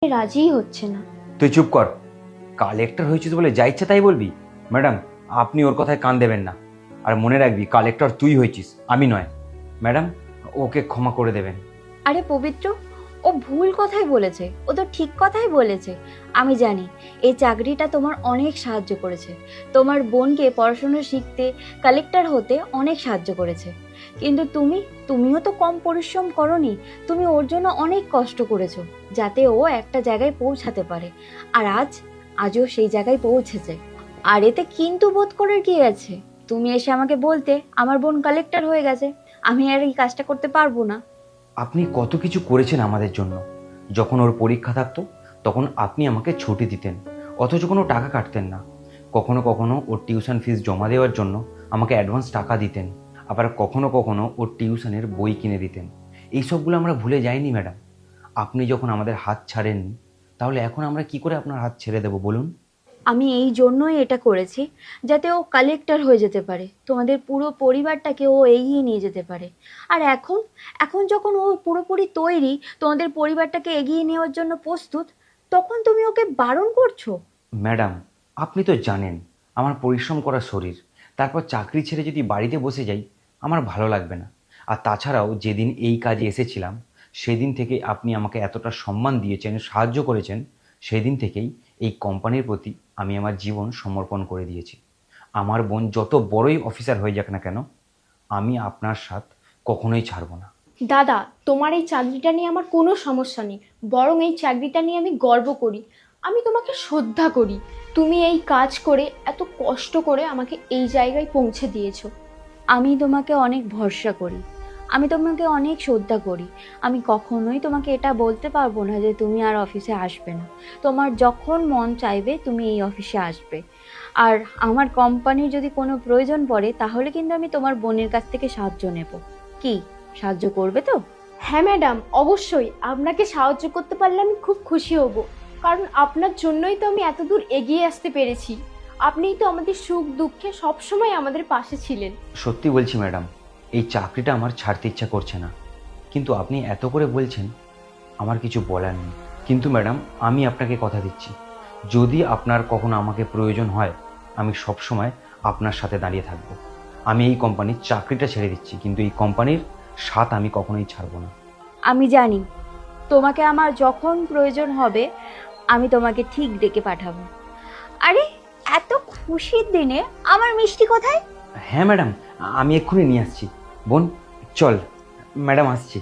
রাজিই হচ্ছে না। তুই চুপ কর। কালেক্টর হয়েছিস বলে যা ইচ্ছে তাই বলবি? ম্যাডাম, আপনি ওর কথায় কান দেবেন না। আর মনে রাখবি, কালেক্টর তুই হয়েছিস, আমি নয়। ম্যাডাম, ওকে ক্ষমা করে দেবেন। আরে পবিত্র, ও ভুল কথাই বলেছে, ও তো ঠিক কথাই বলেছে। আমি জানি এই চাকরিটা তোমার অনেক সাহায্য করেছে, তোমার বোনকে পড়াশোনা শিখতে, কালেক্টর হতে অনেক সাহায্য করেছে। কিন্তু তুমিও তো কম পরিশ্রম করনি। তুমি ওর জন্য অনেক কষ্ট করেছো যাতে ও একটা জায়গায় পৌঁছাতে পারে। আর আজও সেই জায়গায় পৌঁছেছে। আর এতে কিন্তু বোধ করার কি আছে? তুমি এসে আমাকে বলতে আমার বোন কালেক্টর হয়ে গেছে, আমি আর এই কাজটা করতে পারবো না। আপনি কত কিছু করেছেন আমাদের জন্য। যখন ওর পরীক্ষা থাকতো তখন আপনি আমাকে ছুটি দিতেন, অথচ কোনো টাকা কাটতেন না। কখনো কখনো ওর টিউশন ফিস জমা দেওয়ার জন্য আমাকে অ্যাডভান্স টাকা দিতেন। আবার কখনো কখনো ওর টিউশনের বই কিনে দিতেন। এইসবগুলো আমরা ভুলে যাইনি ম্যাডাম। আপনি যখন আমাদের হাত ছাড়েননি, তাহলে এখন আমরা কি করে আপনার হাত ছেড়ে দেবো বলুন? আমি এই জন্যই এটা করেছি, যাতে ও কালেক্টর হয়ে যেতে পারে, তোমাদের পুরো পরিবারটাকে ও এগিয়ে নিয়ে যেতে পারে। আর এখন এখন যখন ও পুরোপুরি তৈরি, তোমাদের পরিবারটাকে এগিয়ে নেওয়ার জন্য প্রস্তুত, তখন তুমি ওকে বারণ করছো? ম্যাডাম, আপনি তো জানেন আমার পরিশ্রম করা শরীর। তারপর চাকরি ছেড়ে যদি বাড়িতে বসে যাই, আমার ভালো লাগবে না। আর তাছাড়াও যেদিন এই কাজে এসেছিলাম, সেদিন থেকে আপনি আমাকে এতটা সম্মান দিয়েছেন, সাহায্য করেছেন, সেদিন থেকেই এই কোম্পানির প্রতি আমি আমার জীবন সমর্পণ করে দিয়েছি। আমার বোন যত বড়ই অফিসার হয়ে যাক না কেন, আমি আপনার সাথ কখনোই ছাড়ব না। দাদা, তোমার এই চাকরিটা নিয়ে আমার কোনো সমস্যা নেই, বরং এই চাকরিটা নিয়ে আমি গর্ব করি। আমি তোমাকে শ্রদ্ধা করি। তুমি এই কাজ করে, এত কষ্ট করে আমাকে এই জায়গায় পৌঁছে দিয়েছো। আমি তোমাকে অনেক ভরসা করি, আমি তোমাকে অনেক শ্রদ্ধা করি। আমি কখনোই তোমাকে এটা বলতে পারবো না যে তুমি আর অফিসে আসবে না। তোমার যখন মন চাইবে তুমি এই অফিসে আসবে। আর আমার কোম্পানির যদি কোনো প্রয়োজন পড়ে, তাহলে কিন্তু আমি তোমার বোনের কাছ থেকে সাহায্য নেব। কি, সাহায্য করবে তো? হ্যাঁ ম্যাডাম, অবশ্যই। আপনাকে সাহায্য করতে পারলে আমি খুব খুশি হব, কারণ আপনার জন্যই তো আমি এত দূর এগিয়ে আসতে পেরেছি। আপনিই তো আমাদের সুখ দুঃখে সবসময় আমাদের পাশে ছিলেন। সত্যি বলছি ম্যাডাম, এই চাকরিটা আমার ছাড়তে ইচ্ছা করছে না, কিন্তু আপনি এত করে বলছেন, আমার কিছু বলার নেই। কিন্তু ম্যাডাম, আমি আপনাকে কথা দিচ্ছি, যদি আপনার কখনো আমাকে প্রয়োজন হয়, আমি সবসময় আপনার সাথে দাঁড়িয়ে থাকব। আমি এই কোম্পানির চাকরিটা ছেড়ে দিচ্ছি, কিন্তু এই কোম্পানির সাথ আমি কখনোই ছাড়ব না। আমি জানি তোমাকে আমার যখন প্রয়োজন হবে আমি তোমাকে ঠিক ডেকে পাঠাবো। আরে, এত খুশির দিনে আমার মিষ্টি কোথায়? হ্যাঁ ম্যাডাম, আমি এক্ষুনি নিয়ে আসছি। বোন, চল। ম্যাডাম আসছি।